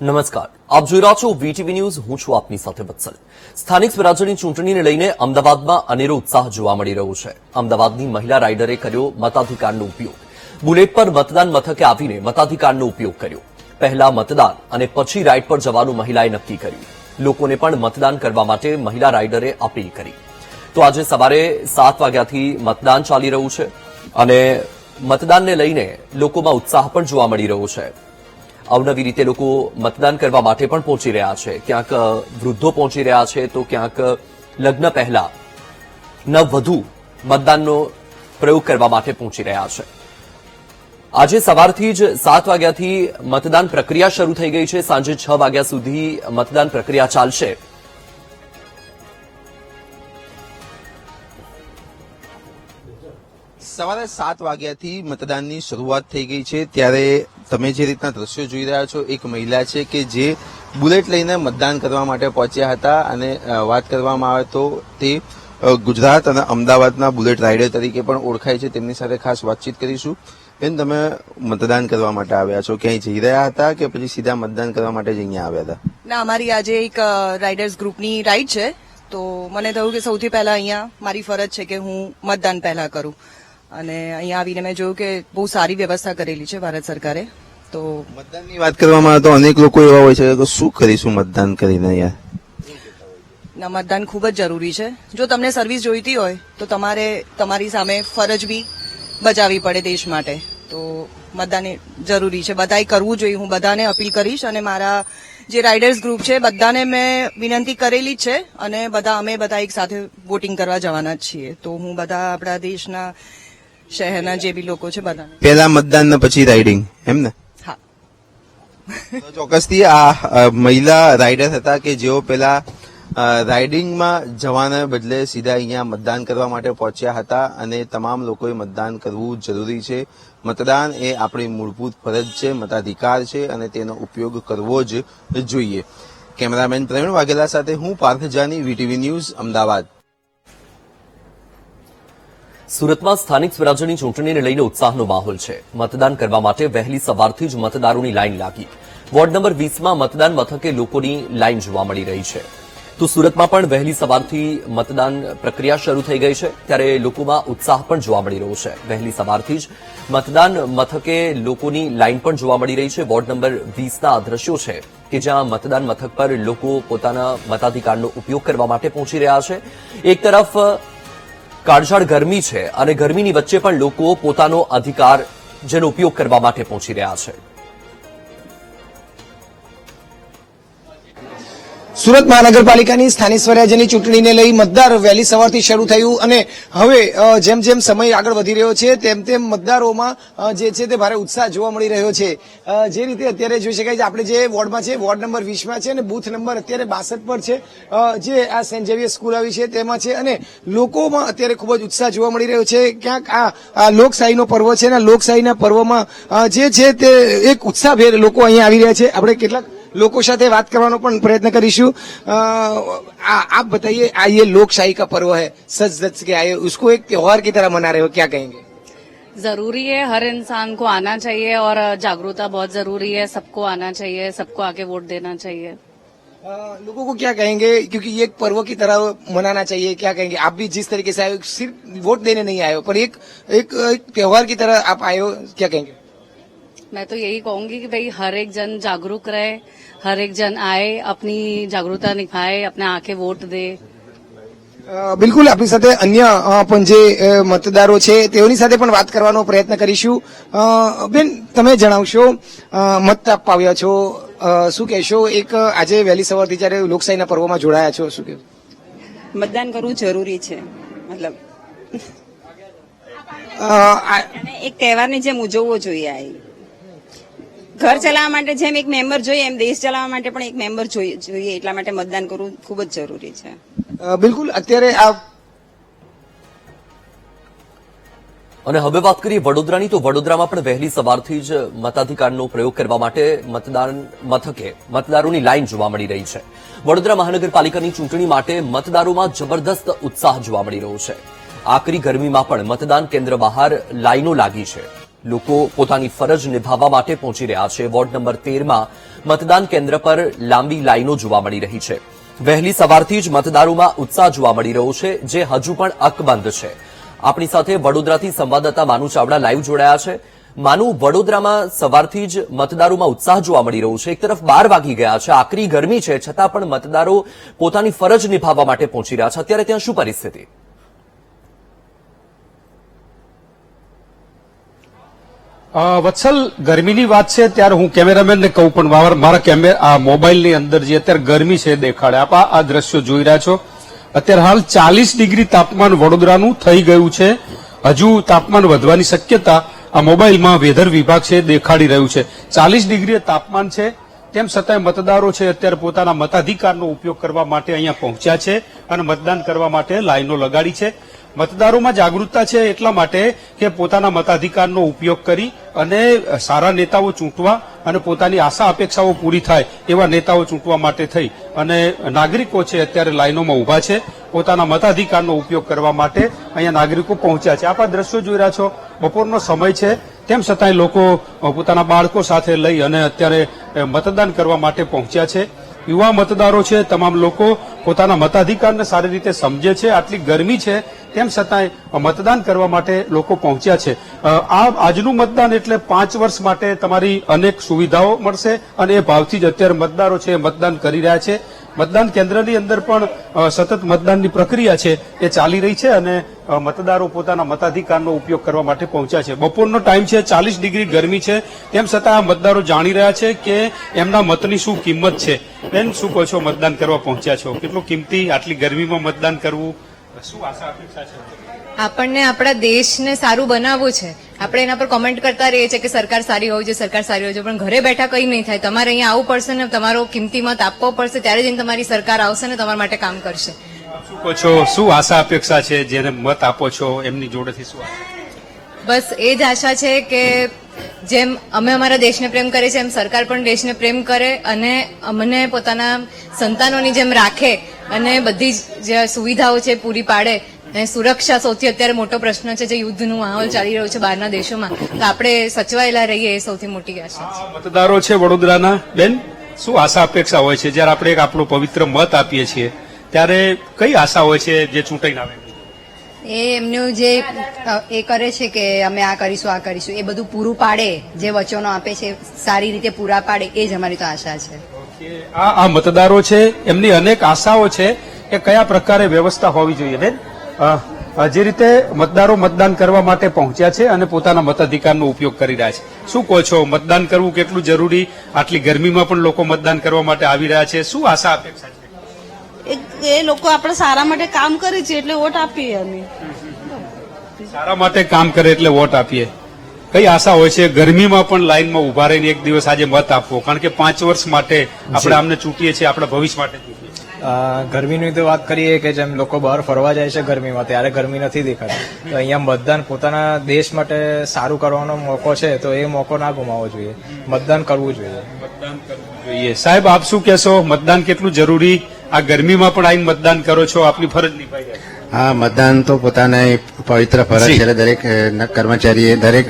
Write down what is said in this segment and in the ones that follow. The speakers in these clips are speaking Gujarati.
નમસ્કાર, આપ જોઈ રહ્યા છો વીટીવી ન્યૂઝ. હું છું આપની સાથે વત્સલ. સ્થાનિક સ્વરાજ્યની ચૂંટણીને લઈને અમદાવાદમાં અનેરો ઉત્સાહ જોવા મળી રહ્યો છે. અમદાવાદની મહિલા રાઇડરે કર્યો મતાધિકારનો ઉપયોગ. બુલેટ પર મતદાન મથકે આવીને મતાધિકારનો ઉપયોગ કર્યો. પહેલા મતદાન અને પછી રાઇડ પર જવાનું મહિલાએ નક્કી કર્યું. લોકોને પણ મતદાન કરવા માટે મહિલા રાઇડરે અપીલ કરી. તો આજે સવારે 7 વાગ્યાથી મતદાન ચાલી રહ્યું છે અને મતદાનને લઈને લોકોમાં ઉત્સાહ પણ જોવા મળી રહ્યો છે. અવનવી રીતે લોકો મતદાન કરવા માટે પણ પહોંચી રહ્યા છે. ક્યાંક વૃદ્ધો પહોંચી રહ્યા છે તો ક્યાંક લગ્ન પહેલા નવવધુ મતદાનનો પ્રયોગ કરવા માટે પહોંચી રહ્યા છે. આજે સવારથી જ 7 વાગ્યાથી મતદાન પ્રક્રિયા શરૂ થઈ ગઈ છે. સાંજે 6 વાગ્યા સુધી મતદાન પ્રક્રિયા ચાલશે. સવારે 7 વાગ્યાથી મતદાનની શરૂઆત થઈ ગઈ છે. ત્યારે તમે જે રીતના દ્રશ્યો જોઈ રહ્યા છો, એક મહિલા છે કે જે બુલેટ લઈને મતદાન કરવા માટે પહોંચ્યા હતા અને વાત કરવામાં આવે તો તે ગુજરાત અને અમદાવાદના બુલેટ રાઇડર તરીકે પણ ઓળખાય છે. તેમની સાથે ખાસ વાતચીત કરીશું. બેન, તમે મતદાન કરવા માટે આવ્યા છો, ક્યાંય જઈ રહ્યા હતા કે પછી સીધા મતદાન કરવા માટે જ અહીંયા આવ્યા હતા? ના, અમારી આજે એક રાઇડર્સ ગ્રુપની રાઇડ છે, તો મને થયું કે સૌથી પહેલા અહીંયા મારી ફરજ છે કે હું મતદાન પહેલા કરું. અને અહીંયા આવીને મેં જોયું કે બહુ સારી વ્યવસ્થા કરેલી છે ભારત સરકારે. તો મતદાનની વાત કરવામાં આવે તો અનેક લોકો એવા હોય છે કે શું કરીશું મતદાન કરીને યાર. ના, મતદાન ખૂબ જ જરૂરી છે. જો તમને સર્વિસ જોઈતી હોય તો તમારે તમારી સામે ફરજ બી બજાવવી પડે દેશ માટે. તો મતદાન જરૂરી છે, બધાએ કરવું જોઈએ. હું બધાને અપીલ કરીશ અને મારા જે રાઇડર્સ ગ્રુપ છે બધાને મેં વિનંતી કરેલી જ છે અને અમે બધા એક સાથે વોટિંગ કરવા જવાના જ છીએ. તો હું બધા આપણા દેશના શહેરના જે બી લોકો છે બધાને પહેલા મતદાન ને પછી રાઇડિંગ, એમ ને? હા. ચોક્કસથી આ મહિલા રાઇડર હતા કે જેઓ પેલા રાઇડિંગમાં જવાના બદલે સીધા અહીંયા મતદાન કરવા માટે પહોંચ્યા હતા અને તમામ લોકોએ મતદાન કરવું જરૂરી છે. મતદાન એ આપણી મૂળભૂત ફરજ છે, મતાધિકાર છે અને તેનો ઉપયોગ કરવો જ જોઈએ. કેમેરામેન પ્રવીણ વાઘેલા સાથે હું પાર્થ જાની, વીટીવી ન્યૂઝ, અમદાવાદ. સુરતમાં સ્થાનિક સ્વરાજ્યની ચૂંટણીને લઈને ઉત્સાહનો માહોલ છે. મતદાન કરવા માટે વહેલી સવારથી જ મતદારોની લાઇન લાગી. વોર્ડ નંબર 20માં મતદાન મથકે લોકોની લાઇન જોવા મળી રહી છે. તો સુરતમાં પણ વહેલી સવારથી મતદાન પ્રક્રિયા શરૂ થઈ ગઈ છે. ત્યારે લોકોમાં ઉત્સાહ પણ જોવા મળી રહ્યો છે. વહેલી સવારથી જ મતદાન મથકે લોકોની લાઇન પણ જોવા મળી રહી છે. વોર્ડ નંબર 20ના દ્રશ્યો છે કે જ્યાં મતદાન મથક પર લોકો પોતાના મતાધિકારનો ઉપયોગ કરવા માટે પહોંચી રહ્યા છે. એક તરફ કાળઝાળ ગરમી છે અને ગરમીની વચ્ચે પણ લોકો પોતાનો અધિકાર જેનો ઉપયોગ કરવા માટે પહોંચી રહ્યા છે. સુરત મહાનગરપાલિકાની સ્થાનિક સ્વરાજ્યની ચૂંટણીને લઈ મતદાર વહેલી સવારથી શરૂ થયું અને હવે જેમ જેમ સમય આગળ વધી રહ્યો છે તેમ તેમ મતદારોમાં જે છે તે ભારે ઉત્સાહ જોવા મળી રહ્યો છે. જે રીતે અત્યારે જોઈ શકાય છે, આપણે જે વોર્ડમાં છે, વોર્ડ નંબર 20માં છે અને બૂથ નંબર અત્યારે 62 પર છે, જે આ સેન્ટ ઝેવિયર સ્કૂલ આવી છે તેમાં છે અને લોકોમાં અત્યારે ખૂબ જ ઉત્સાહ જોવા મળી રહ્યો છે. ક્યાંક આ લોકશાહીનો પર્વ છે અને લોકશાહીના પર્વમાં જે છે તે એક ઉત્સાહભેર લોકો અહીંયા આવી રહ્યા છે. આપણે કેટલાક લોકો સાથે बात करने पण प्रयत्न करीशू. आप बताइए, ये लोकशाही का पर्व है, सच सच के आए, उसको एक त्योहार की तरह मना रहे हो, क्या कहेंगे? जरूरी है, हर इंसान को आना चाहिए और जागरूकता बहुत जरूरी है. सबको आना चाहिए, सबको आके वोट देना चाहिए. लोगों को क्या कहेंगे, क्योंकि ये एक पर्व की तरह मनाना चाहिए, क्या कहेंगे? आप भी जिस तरीके से आए हो, सिर्फ वोट देने नहीं आए हो, पर एक त्योहार की तरह आप आए हो, क्या कहेंगे? मैं तो यही कहूंगी कि भाई हर एक जन जागरूक रहे, हर एक जन आए, अपनी जागरूकता निभाए, अपने आके वोट दे. બિલકુલ, આપણી સાથે અન્ય પણ જે મતદારો છે તેઓની સાથે પણ વાત કરવાનો પ્રયત્ન કરીશું. બેન, તમે જણાવશો, મત આપવા આવ્યા છો, શું કહેશો? એક આજે વહેલી સવારથી જ્યારે લોકશાહીના પર્વમાં જોડાયા છો, શું કહેશો? મતદાન કરવું જરૂરી છે. મતલબ એક તહેવારની જેમ ઉજવવો જોઈએ. આ ઘર ચલાવવા માટે જેમ એક મેમ્બર જોઈએ એમ દેશ ચલાવવા માટે પણ એક મેમ્બર જોઈએ. એટલા માટે મતદાન કરવું ખૂબ જ જરૂરી છે. બિલકુલ, અત્યારે અને હવે વાત કરીએ વડોદરાની, તો વડોદરામાં પણ વહેલી સવારથી જ મતાધિકારનો પ્રયોગ કરવા માટે મતદાન મથકે મતદારોની લાઇન જોવા મળી રહી છે. વડોદરા મહાનગરપાલિકાની ચૂંટણી માટે મતદારોમાં જબરદસ્ત ઉત્સાહ જોવા મળી રહ્યો છે. આકરી ગરમીમાં પણ મતદાન કેન્દ્ર બહાર લાઇનો લાગી છે. લોકો પોતાની ફરજ નિભાવવા માટે પહોંચી રહ્યા છે. વોર્ડ નંબર 13માં મતદાન કેન્દ્ર પર લાંબી લાઈનો જોવા મળી રહી છે. વહેલી સવારથી જ મતદારોમાં ઉત્સાહ જોવા મળી રહ્યો છે, જે હજુ પણ અકબંધ છે. આપણી સાથે વડોદરાથી સંવાદદાતા માનુ ચાવડા લાઈવ જોડાયા છે. માનુ, વડોદરામાં સવારથી જ મતદારોમાં ઉત્સાહ જોવા મળી રહ્યો છે. એક તરફ 12 વાગી ગયા છે, આકરી ગરમી છે, છતાં પણ મતદારો પોતાની ફરજ નિભાવવા માટે પહોંચી રહ્યા છે. અત્યારે ત્યાં શું પરિસ્થિતિ? વત્સલ, ગરમીની વાત છે ત્યારે હું કેમેરામેનને કહું પણ મારા મોબાઈલની અંદર જે અત્યારે ગરમી છે દેખાડે. આપ આ દ્રશ્યો જોઈ રહ્યા છો. અત્યારે હાલ 40 ડિગ્રી તાપમાન વડોદરાનું થઈ ગયું છે. હજુ તાપમાન વધવાની શક્યતા આ મોબાઈલમાં વેધર વિભાગ છે દેખાડી રહ્યું છે. 40 ડિગ્રી તાપમાન છે, તેમ છતાંય મતદારો છે અત્યારે પોતાના મતાધિકારનો ઉપયોગ કરવા માટે અહીંયા પહોંચ્યા છે અને મતદાન કરવા માટે લાઈનો લગાડી છે. મતદારોમાં જાગૃતતા છે એટલા માટે કે પોતાના મતાધિકારનો ઉપયોગ કરી અને સારા નેતાઓ ચૂંટવા અને પોતાની આશા અપેક્ષાઓ પૂરી થાય એવા નેતાઓ ચૂંટવા માટે થઈ અને નાગરિકો છે અત્યારે લાઈનોમાં ઉભા છે. પોતાના મતાધિકારનો ઉપયોગ કરવા માટે અહીંયા નાગરિકો પહોંચ્યા છે. આપ આ દ્રશ્યો જોઈ રહ્યા છો. બપોરનો સમય છે, તેમ છતાંય લોકો પોતાના બાળકો સાથે લઈ અને અત્યારે મતદાન કરવા માટે પહોંચ્યા છે. યુવા મતદારો છે, તમામ લોકો પોતાના મતાધિકારને સારી રીતે સમજે છે. આટલી ગરમી છે તેમ છતાંય મતદાન કરવા માટે લોકો પહોંચ્યા છે. આજનું મતદાન એટલે 5 વર્ષ માટે તમારી અનેક સુવિધાઓ મળશે અને એ ભાવથી જ અત્યારે મતદારો છે મતદાન કરી રહ્યા છે. મતદાન કેન્દ્રની અંદર પણ સતત મતદાનની પ્રક્રિયા છે એ ચાલી રહી છે અને મતદારો પોતાના મતાધિકારનો ઉપયોગ કરવા માટે પહોંચ્યા છે. બપોરનો ટાઈમ છે, 40 ડિગ્રી ગરમી છે, તેમ છતાં આ મતદારો જાણી રહ્યા છે કે એમના મતની શું કિંમત છે. બેન, શું કહો છો? મતદાન કરવા પહોંચ્યા છો, કેટલું કિંમતી આટલી ગરમીમાં મતદાન કરવું, શું આશા અપેક્ષા છે? આપણને આપણા દેશને સારું બનાવવું છે. આપણે એના પર કોમેન્ટ કરતા રહીએ છીએ કે સરકાર સારી હોવી જોઈએ, સરકાર સારી હોવી જોઈએ, પણ ઘરે બેઠા કંઈ નહીં થાય. તમારે અહીંયા આવવું પડશે ને તમારો કિંમતી મત આપવો પડશે, ત્યારે જઈને તમારી સરકાર આવશે ને તમારા માટે કામ કરશે. શું કહો છો? શું આશા અપેક્ષા છે જેને મત આપો છો એમની જોડેથી? શું બસ એ જ આશા છે કે જેમ અમે અમારા દેશને પ્રેમ કરીએ છીએ એમ સરકાર પણ દેશને પ્રેમ કરે અને અમને પોતાના સંતાનોની જેમ રાખે અને બધી જે સુવિધાઓ છે પૂરી પાડે. અને સુરક્ષા સૌથી અત્યારે મોટો પ્રશ્ન છે, જે યુદ્ધનું માહોલ ચાલી રહ્યો છે બહારના દેશોમાં, તો આપણે સચવાયેલા રહીએ એ સૌથી મોટી આશા છે. મતદારો છે વડોદરાના. બેન, શું આશા અપેક્ષા હોય છે જયારે આપણે એક આપણો પવિત્ર મત આપીએ છીએ ત્યારે કઈ આશા હોય છે જે ચૂંટાઈને આવે? એ એમનું જે એ કરે છે કે અમે આ કરીશું એ બધું પૂરું પાડે, જે વચનો આપે છે સારી રીતે પૂરા પાડે, એ જ અમારી તો આશા છે. આ મતદારો છે એમની અનેક આશાઓ છે કે કયા પ્રકારે વ્યવસ્થા હોવી જોઈએ. બેન, જે રીતે મતદારો મતદાન કરવા માટે પહોંચ્યા છે અને પોતાના મતાધિકારનો ઉપયોગ કરી રહ્યા છે, શું કહો છો? મતદાન કરવું કેટલું જરૂરી? આટલી ગરમીમાં પણ લોકો મતદાન કરવા માટે આવી રહ્યા છે. શું આશા અપેક્ષા છે? એ લોકો આપણે સારા માટે કામ કરે છે એટલે વોટ આપીએ. અમે સારા માટે કામ કરે એટલે વોટ આપીએ. કઈ આશા હોય છે ગરમીમાં પણ લાઈનમાં ઉભા રહીને એક દિવસ આજે મત આપવો? કારણ કે 5 વર્ષ માટે આપણે આમને ચૂંટીએ છીએ, આપણા ભવિષ્ય માટે ચૂંટીએ છીએ. ગરમીની તો વાત કરીએ કે જેમ લોકો બહાર ફરવા જાય છે ગરમીમાં, ત્યારે ગરમી નથી દેખાતી. તો અહીંયા મતદાન પોતાના દેશ માટે સારું કરવાનો મોકો છે, તો એ મોકો ના ગુમાવવો જોઈએ. મતદાન કરવું જોઈએ. મતદાન કરવું જોઈએ. સાહેબ, આપ શું કહેશો? મતદાન કેટલું જરૂરી? આ ગરમીમાં પણ આવીને મતદાન કરો છો, આપની ફરજ નિભાઈ જાય. હા, મતદાન તો પોતાના પવિત્ર ફરજ છે, દરેક કર્મચારીએ દરેક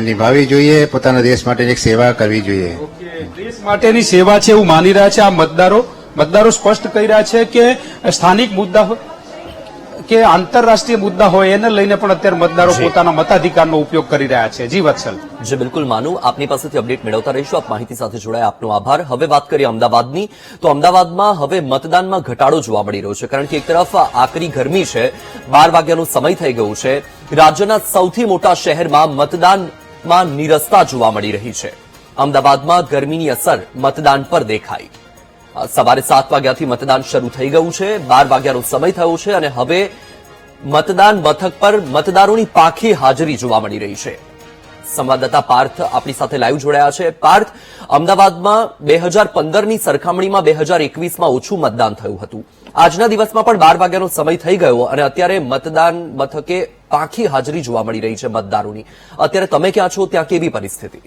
નિભાવવી જોઈએ. પોતાના દેશ માટે એક સેવા કરવી જોઈએ. દેશ માટેની સેવા છે એવું માની રહ્યા છે આ મતદારો સ્પષ્ટ કહી રહ્યા છે કે સ્થાનિક મુદ્દા કે આંતરરાષ્ટ્રીય મુદ્દા હોય એને લઈને પણ અત્યારે મતદારો પોતાના મતાધિકારનો ઉપયોગ કરી રહ્યા છે. જી વત્સલ. જે બિલકુલ માનું, આપની પાસેથી અપડેટ મેળવતા રહીશું. આપ માહિતી સાથે જોડાયા, આપનો આભાર. હવે વાત કરીએ અમદાવાદની, તો અમદાવાદમાં હવે મતદાનમાં ઘટાડો જોવા મળી રહ્યો છે, કારણ કે એક તરફ આકરી ગરમી છે, 12 વાગ્યાનો સમય થઈ ગયો છે. રાજ્યના સૌથી મોટા શહેરમાં મતદાનમાં નીરસતા જોવા મળી રહી છે. અમદાવાદમાં ગરમીની અસર મતદાન પર દેખાઈ. સવારે 7 વાગ્યાથી મતદાન શરૂ થઈ ગયું છે, 12 વાગ્યાનો સમય થયો છે અને હવે મતદાન મથક પર મતદારોની પાંખી હાજરી જોવા મળી રહી છે. સંવાદદાતા પાર્થ આપણી સાથે લાઈવ જોડાયા છે. પાર્થ, અમદાવાદમાં 2015ની સરખામણીમાં 2021માં ઓછું મતદાન થયું હતું. આજના દિવસમાં પણ 12 વાગ્યાનો સમય થઈ ગયો અને અત્યારે મતદાન મથકે પાંખી હાજરી જોવા મળી રહી છે મતદારોની. અત્યારે તમે ક્યાં છો, ત્યાં કેવી પરિસ્થિતિ?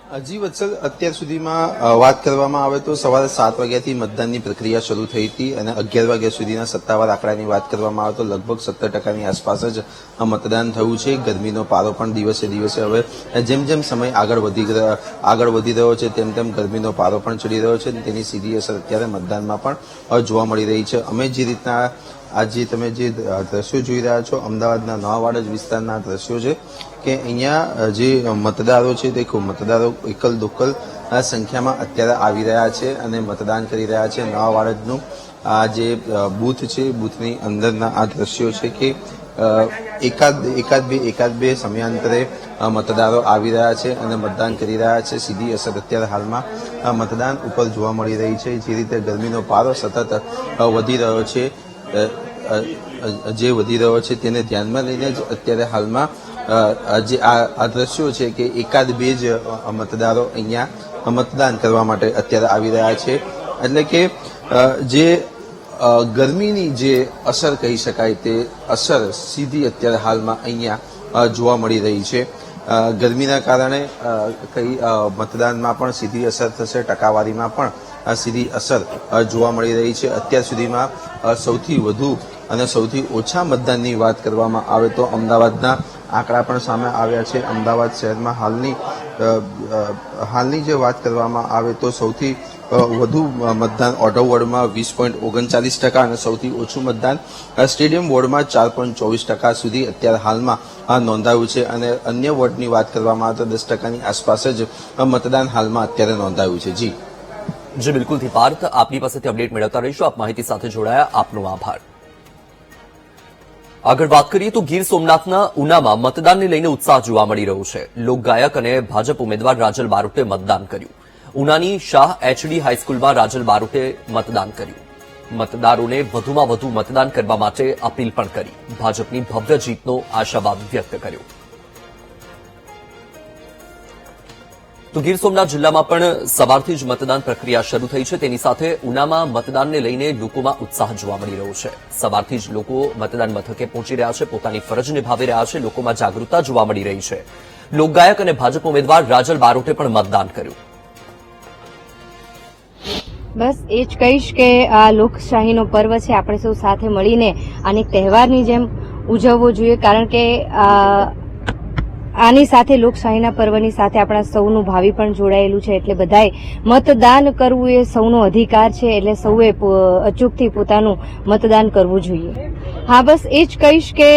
હજી વત્સલ, અત્યાર સુધીમાં વાત કરવામાં આવે તો સવારે 7 વાગ્યાથી મતદાનની પ્રક્રિયા શરૂ થઈ હતી અને 11 વાગ્યા સુધીના સત્તાવાર આંકડાની વાત કરવામાં આવે તો લગભગ 17% આસપાસ જ મતદાન થયું છે. ગરમીનો પારો પણ દિવસે દિવસે હવે જેમ જેમ સમય આગળ વધી રહ્યો છે તેમ તેમ ગરમીનો પારો પણ ચડી રહ્યો છે. તેની સીધી અસર અત્યારે મતદાનમાં પણ જોવા મળી રહી છે. અમે જે રીતના આજે તમે જે દ્રશ્યો જોઈ રહ્યા છો અમદાવાદના નવા વાડજ વિસ્તારના દ્રશ્યો છે કે અહીંયા જે મતદારો છે તે ખૂબ મતદારો એકલ દોકલ સંખ્યામાં અત્યારે આવી રહ્યા છે અને મતદાન કરી રહ્યા છે. નવા વાડજનું આ જે બૂથ છે બૂથની અંદરના આ દ્રશ્યો છે કે એકાદ બે સમયાંતરે મતદારો આવી રહ્યા છે અને મતદાન કરી રહ્યા છે. સીધી અસર અત્યારે હાલમાં મતદાન ઉપર જોવા મળી રહી છે. જે રીતે ગરમીનો પારો સતત વધી રહ્યો છે તેને ધ્યાનમાં લઈને જ અત્યારે હાલમાં જે આ દ્રશ્યો છે કે એકાદ બે જ મતદારો અહીંયા મતદાન કરવા માટે અત્યારે આવી રહ્યા છે. એટલે કે જે ગરમીની જે અસર કહી શકાય તે અસર સીધી અત્યારે હાલમાં અહીંયા જોવા મળી રહી છે. ગરમીના કારણે મતદાનમાં પણ સીધી અસર થશે, ટકાવારીમાં પણ સીધી અસર જોવા મળી રહી છે. અત્યાર સુધીમાં સૌથી વધુ અને સૌથી ઓછા મતદાનની વાત કરવામાં આવે તો અમદાવાદના આંકડા પણ સામે આવ્યા છે. અમદાવાદ શહેરમાં હાલની જે વાત કરવામાં આવે તો સૌથી વધુ મતદાન ઓઢવ વોર્ડમાં 20.39% અને સૌથી ઓછું મતદાન સ્ટેડિયમ વોર્ડમાં 4.24% સુધી અત્યારે હાલમાં નોંધાયું છે. અને અન્ય વોર્ડની વાત કરવામાં આવે તો 10%ની આસપાસ જ મતદાન હાલમાં અત્યારે નોંધાયું છે. જી બિલકુલથી પાર્થ, આપની પાસેથી અપડેટ મેળવતા રહીશું. આપ માહિતી સાથે જોડાયા, આપનો આભાર. આગળ વાત કરીએ તો ગીર સોમનાથના ઉનામાં મતદાનને લઈને ઉત્સાહ જોવા મળી રહ્યો છે. લોકગાયક અને ભાજપ ઉમેદવાર રાજલ બારોટે મતદાન કર્યું. ઉનાની શાહ એચડી હાઈસ્કૂલમાં રાજલ બારોટે મતદાન કર્યું. મતદારોને વધુમાં વધુ મતદાન કરવા માટે અપીલ પણ કરી. ભાજપની ભવ્ય જીતનો આશાવાદ વ્યક્ત કર્યો. તો ગીર સોમનાથ જિલ્લામાં પણ સવારથી જ મતદાન પ્રક્રિયા શરૂ થઈ છે. તેની સાથે ઉનામાં મતદાનને લઈને લોકોમાં ઉત્સાહ જોવા મળી રહ્યો છે. સવારથી જ લોકો મતદાન મથકે પહોંચી રહ્યા છે, પોતાની ફરજ નિભાવી રહ્યા છે. લોકોમાં જાગૃતતા જોવા મળી રહી છે. લોકગાયક અને ભાજપ ઉમેદવાર રાજલ બારોટે પણ મતદાન કર્યું. બસ એ જ કહીશ કે આ લોકશાહીનો પર્વ છે, આપણે સૌ સાથે મળીને આને તહેવારની જેમ ઉજવવો જોઈએ. કારણ કે આની સાથે લોકશાહીના પર્વની સાથે આપણા સૌનું ભાવિ પણ જોડાયેલું છે. એટલે બધાએ મતદાન કરવું એ સૌનો અધિકાર છે. એટલે સૌએ અચૂકથી પોતાનું મતદાન કરવું જોઈએ. હા, બસ એ જ કહીશ કે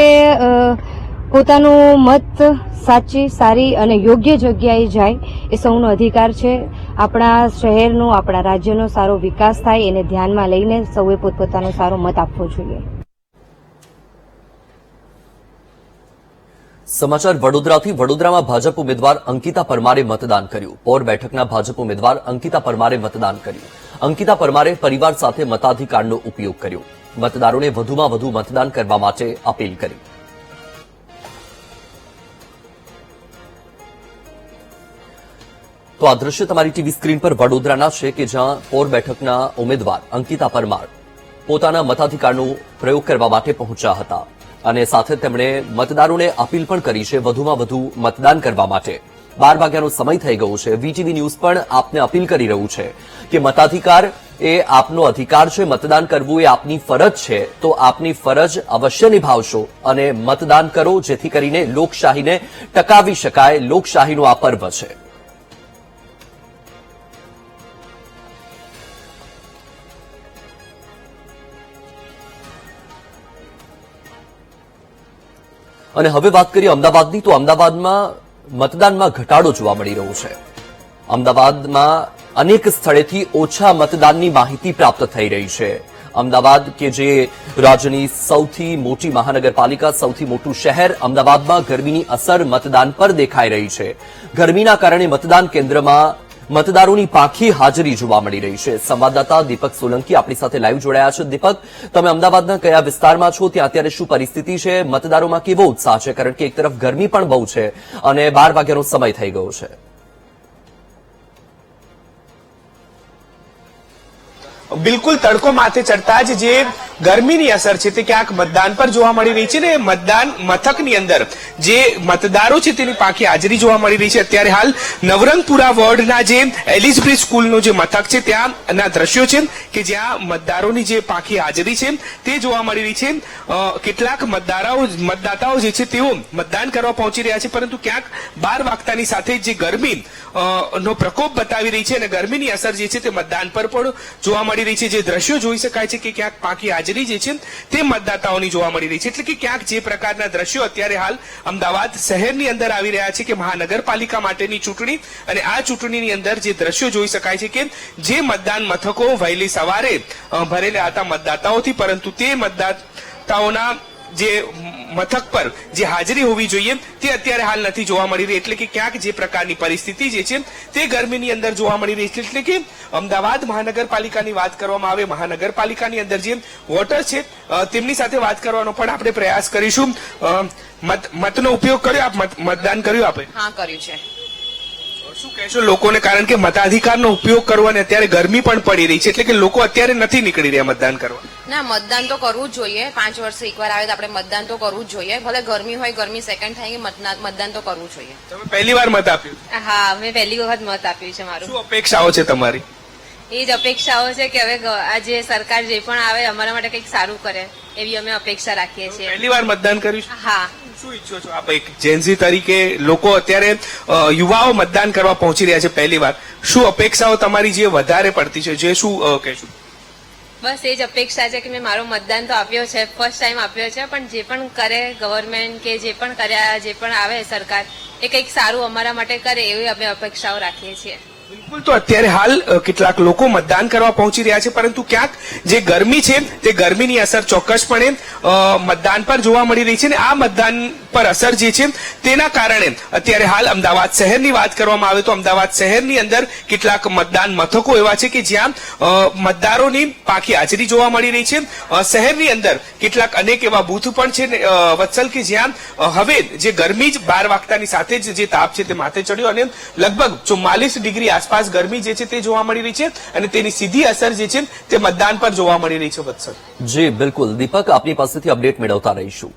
પોતાનું મત સાચી, સારી અને યોગ્ય જગ્યાએ જાય એ સૌનો અધિકાર છે. આપણા શહેરનો, આપણા રાજ્યનો સારો વિકાસ થાય એને ધ્યાનમાં લઈને સૌએ પોતપોતાનો સારો મત આપવો જોઈએ. સમાચાર વડોદરાથી. વડોદરામાં ભાજપ ઉમેદવાર અંકિતા પરમારે મતદાન કર્યું. પોર બેઠકના ભાજપ ઉમેદવાર અંકિતા પરમારે મતદાન કર્યું. અંકિતા પરમારે પરિવાર સાથે મતાધિકારનો ઉપયોગ કર્યો. મતદારોને વધુમાં વધુ મતદાન કરવા માટે અપીલ કરી. તો આ દ્રશ્ય તમારી ટીવી સ્ક્રીન પર વડોદરાના છે કે જ્યાં પોર બેઠકના ઉમેદવાર અંકિતા પરમાર પોતાના મતાધિકારનો પ્રયોગ કરવા માટે પહોંચ્યા હતા અને સાથે તેમણે મતદારોને અપીલ પણ કરી છે વધુમાં વધુ મતદાન કરવા માટે. 12 વાગ્યાનો સમય થઈ ગયો છે. વીટીવી ન્યૂઝ પણ આપને અપીલ કરી રહ્યું છે કે મતાધિકાર એ આપનો અધિકાર છે, મતદાન કરવું એ આપની ફરજ છે. તો આપની ફરજ અવશ્ય નિભાવશો અને મતદાન કરો, જેથી કરીને લોકશાહીને ટકાવી શકાય. લોકશાહીનો આ પર્વ છે. અને હવે વાત કરીએ અમદાવાદની. તો અમદાવાદમાં મતદાનમાં ઘટાડો જોવા મળી રહ્યો છે. અમદાવાદમાં અનેક સ્થળેથી ઓછા મતદાનની માહિતી પ્રાપ્ત થઈ રહી છે. અમદાવાદ કે જે રાજ્યની સૌથી મોટી મહાનગરપાલિકા, સૌથી મોટું શહેર, અમદાવાદમાં ગરમીની અસર મતદાન પર દેખાઈ રહી છે. ગરમીના કારણે મતદાન કેન્દ્રમાં મતદારોની પાંખી હાજરી જોવા મળી રહી છે. સંવાદદાતા દીપક સોલંકી આપણી સાથે લાઈવ જોડાયા છે. દીપક, તમે અમદાવાદના કયા વિસ્તારમાં છો? ત્યાં અત્યારે શું પરિસ્થિતિ છે? મતદારોમાં કેવો ઉત્સાહ છે? કારણ કે એક તરફ ગરમી પણ બહુ છે અને 12 વાગ્યાનો સમય થઈ ગયો છે. બિલકુલ તડકો માથે ચડતા જ જે ગરમીની અસર છે તે ક્યાંક મતદાન પર જોવા મળી રહી છે ને મતદાન મથકની અંદર જે મતદારો છે તેની પાકી હાજરી જોવા મળી રહી છે. અત્યારે હાલ નવરંગપુરા વોર્ડના જે એલિસબ્રિજ સ્કૂલનું જે મથક છે ત્યાંના દ્રશ્યો છે કે જ્યાં મતદારોની જે પાકી હાજરી છે તે જોવા મળી રહી છે. કેટલાક મતદાતાઓ જે છે તેઓ મતદાન કરવા પહોંચી રહ્યા છે, પરંતુ ક્યાંક 12 વાગતાની સાથે જે ગરમી નો પ્રકોપ બતાવી રહી છે અને ગરમીની અસર જે છે તે મતદાન પર પણ જોવા મળી રહી છે. જે દ્રશ્યો જોઈ શકાય છે કે ક્યાંક પાકી હાજરી જે છે તે મતદાતાઓની જોવા મળી રહી છે. એટલે કે ક્યાંક જે પ્રકારના દ્રશ્યો અત્યારે હાલ અમદાવાદ શહેરની અંદર આવી રહ્યા છે કે મહાનગરપાલિકા માટેની ચૂંટણી, અને આ ચૂંટણીની અંદર જે દ્રશ્યો જોઈ શકાય છે કે જે મતદાન મથકો વહેલી સવારે ભરેલા હતા મતદાતાઓથી, પરંતુ તે મતદાતાઓના જે મથક પર જે હાજરી હોવી જોઈએ તે અત્યારે હાલ નથી જોવા મળી રહી. એટલે કે ક્યાંક જે પ્રકારની પરિસ્થિતિ જે છે તે ગરમીની અંદર જોવા મળી રહી છે. એટલે કે અમદાવાદ મહાનગરપાલિકાની વાત કરવામાં આવે, મહાનગરપાલિકાની અંદર જે વોટર છે તેમની સાથે વાત કરવાનો પણ આપણે પ્રયાસ કરીશું. મતનો ઉપયોગ કર્યો આપ? મતદાન કર્યું આપે? હા, કર્યું છે. શું કહેશો લોકોને, કારણ કે મતાધિકારનો ઉપયોગ કરવો અને અત્યારે ગરમી પણ પડી રહી છે, એટલે કે લોકો અત્યારે નથી નીકળી રહ્યા મતદાન કરવા? ના, મતદાન તો કરવું જ જોઈએ. 5 વર્ષે એકવાર આવે તો આપણે મતદાન તો કરવું જ જોઈએ. ભલે ગરમી હોય, ગરમી સેકન્ડ થાય, મતદાન તો કરવું જોઈએ. તમે પહેલી વાર મત આપ્યું? હા, મેં પહેલી વખત મત આપ્યું છે. મારું શું અપેક્ષાઓ છે તમારી? એ જ અપેક્ષાઓ છે કે હવે આ જે સરકાર જે પણ આવે અમારા માટે કંઈક સારું કરે એવી અમે અપેક્ષા રાખીએ છીએ. પહેલી વાર મતદાન કર્યું? હા. શું ઈચ્છો છો આપ એક જેનઝી તરીકે? લોકો અત્યારે યુવાઓ મતદાન કરવા પહોંચી રહ્યા છે પહેલી વાર, શું અપેક્ષાઓ તમારી જે વધારે પડતી છે, જે શું કહેશું? બસ એ જ અપેક્ષા છે કે મેં મારો મતદાન તો આપ્યો છે, ફર્સ્ટ ટાઈમ આપ્યો છે, પણ જે પણ કરે ગવર્મેન્ટ કે જે પણ કર્યા જે પણ આવે સરકાર એ કંઈક સારું અમારા માટે કરે એવી અમે અપેક્ષાઓ રાખીએ છીએ. બિલકુલ. તો અત્યારે હાલ કેટલાક લોકો મતદાન કરવા પહોંચી રહ્યા છે, પરંતુ ક્યાંક જે ગરમી છે તે ગરમીની અસર ચોક્કસપણે મતદાન પર જોવા મળી રહી છે. અને આ મતદાન પર અસર જે છે તેના કારણે અત્યારે હાલ અમદાવાદ શહેરની વાત કરવામાં આવે તો અમદાવાદ શહેરની અંદર કેટલાક મતદાન મથકો એવા છે કે જ્યાં મતદારોની પાકી હાજરી જોવા મળી રહી છે. શહેરની અંદર કેટલાક અનેક એવા બૂથ પણ છે વત્સલ કે જ્યાં હવે જે ગરમી જ 12 વાગતાની સાથે જ જે તાપ છે તે માથે ચડ્યો અને લગભગ 44 ડિગ્રી આસપાસ ગરમી જે છે તે જોવા મળી રહી છે અને તેની સીધી અસર જે છે તે મતદાન પર જોવા મળી રહી છે. વત્સલ જી બિલકુલ. દીપક, આપની પાસેથી અપડેટ મેળવતા રહીશું.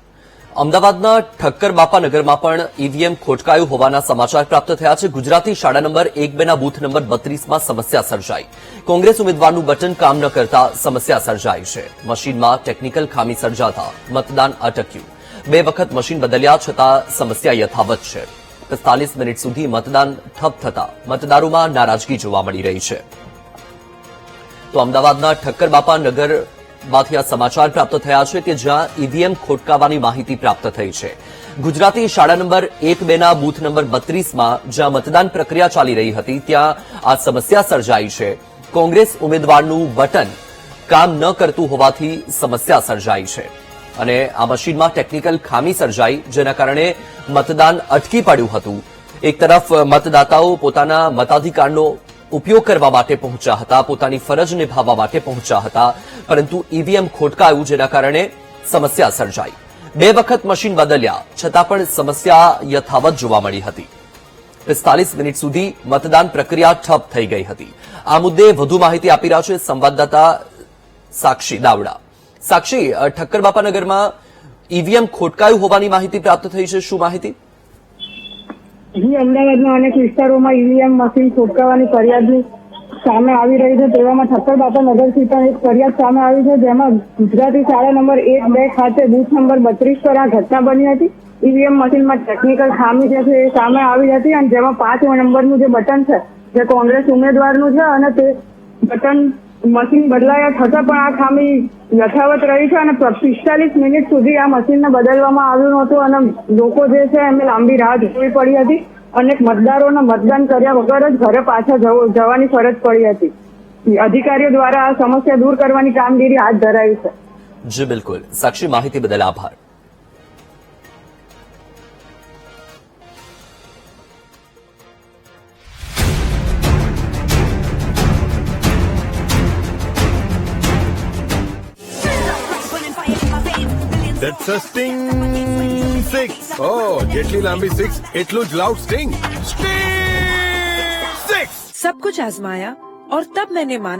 અમદાવાદના ઠક્કર બાપા નગરમાં પણ ઈવીએમ ખોટકાયું હોવાના સમાચાર પ્રાપ્ત થયા છે. ગુજરાતી શાળા નંબર 1-2 ના બૂથ નંબર 32માં સમસ્યા સર્જાઈ. કોંગ્રેસ ઉમેદવારનું બટન કામ ન કરતા સમસ્યા સર્જાઈ છે. મશીનમાં ટેકનિકલ ખામી સર્જાતા મતદાન અટક્યું. 2 વખત મશીન બદલ્યા છતાં સમસ્યા યથાવત છે. 45 મિનિટ સુધી મતદાન ઠપ થતા મતદારોમાં નારાજગી જોવા મળી રહી છે. તો અમદાવાદના ઠક્કર બાપા નગરમાંથી આ સમાચાર પ્રાપ્ત થયા છે કે જ્યાં ઈવીએમ ખોટકાવાની માહિતી પ્રાપ્ત થઈ છે. ગુજરાતી શાળા નંબર 1-2 ના બૂથ નંબર 32માં જ્યાં મતદાન પ્રક્રિયા ચાલી રહી હતી ત્યાં આ સમસ્યા સર્જાઈ છે. કોંગ્રેસ ઉમેદવારનું બટન કામ ન કરતું હોવાથી સમસ્યા સર્જાઈ છે અને આ મશીનમાં ટેકનિકલ ખામી સર્જાઈ જેના કારણે મતદાન અટકી પડ્યું હતું. એક તરફ મતદાતાઓ પોતાના મતાધિકારનો ઉપયોગ કરવા માટે પહોંચ્યા હતા, પોતાની ફરજ નિભાવવા માટે પહોંચ્યા હતા, પરંતુ ઈવીએમ ખોટકાયું જેના કારણે સમસ્યા સર્જાઈ. 2 વખત મશીન બદલ્યા છતાં પણ સમસ્યા યથાવત જોવા મળી હતી. 45 મિનિટ સુધી મતદાન પ્રક્રિયા ઠપ થઈ ગઈ હતી. આ મુદ્દે વધુ માહિતી આપી રહ્યા છે સંવાદદાતા સાક્ષી દાવડા. સાક્ષી, ઠક્કર બાપાનગરમાં ઈવીએમ ખોટકાયું હોવાની માહિતી પ્રાપ્ત થઈ છે, શું માહિતી? જી, અમદાવાદના અનેક વિસ્તારોમાં ઈવીએમ મશીન ખોટકાવાની ફરિયાદ સામે આવી રહી છે. તેવામાં ઠક્કર બાપા નગરથી પણ એક ફરિયાદ સામે આવી છે, જેમાં ગુજરાતી શાળા નંબર 1-2 ખાતે બૂથ નંબર 32 પર આ ઘટના બની હતી. ઈવીએમ મશીનમાં ટેકનિકલ ખામી જે છે એ સામે આવી હતી અને જેમાં 5 નંબરનું જે બટન છે જે કોંગ્રેસ ઉમેદવારનું છે અને તે બટન મશીન બદલાયા છતાં પણ આ ખામી યથાવત રહી છે અને 45 મિનિટ સુધી આ મશીનને બદલવામાં આવ્યું નહોતું અને લોકો જે છે એમને લાંબી રાહ જોવી પડી હતી. અનેક મતદારોને મતદાન કર્યા વગર જ ઘરે પાછા જવાની ફરજ પડી હતી. અધિકારીઓ દ્વારા આ સમસ્યા દૂર કરવાની કામગીરી હાથ ધરાઈ છે. જી બિલકુલ. સાક્ષી, માહિતી બદલ આભાર. That's a sting 6. Oh, જેટલી લાંબી 6 એટલું જ લાઉડ સ્ટિંગ. Sting 6. सब कुछ आजमाया और तब मैंने माना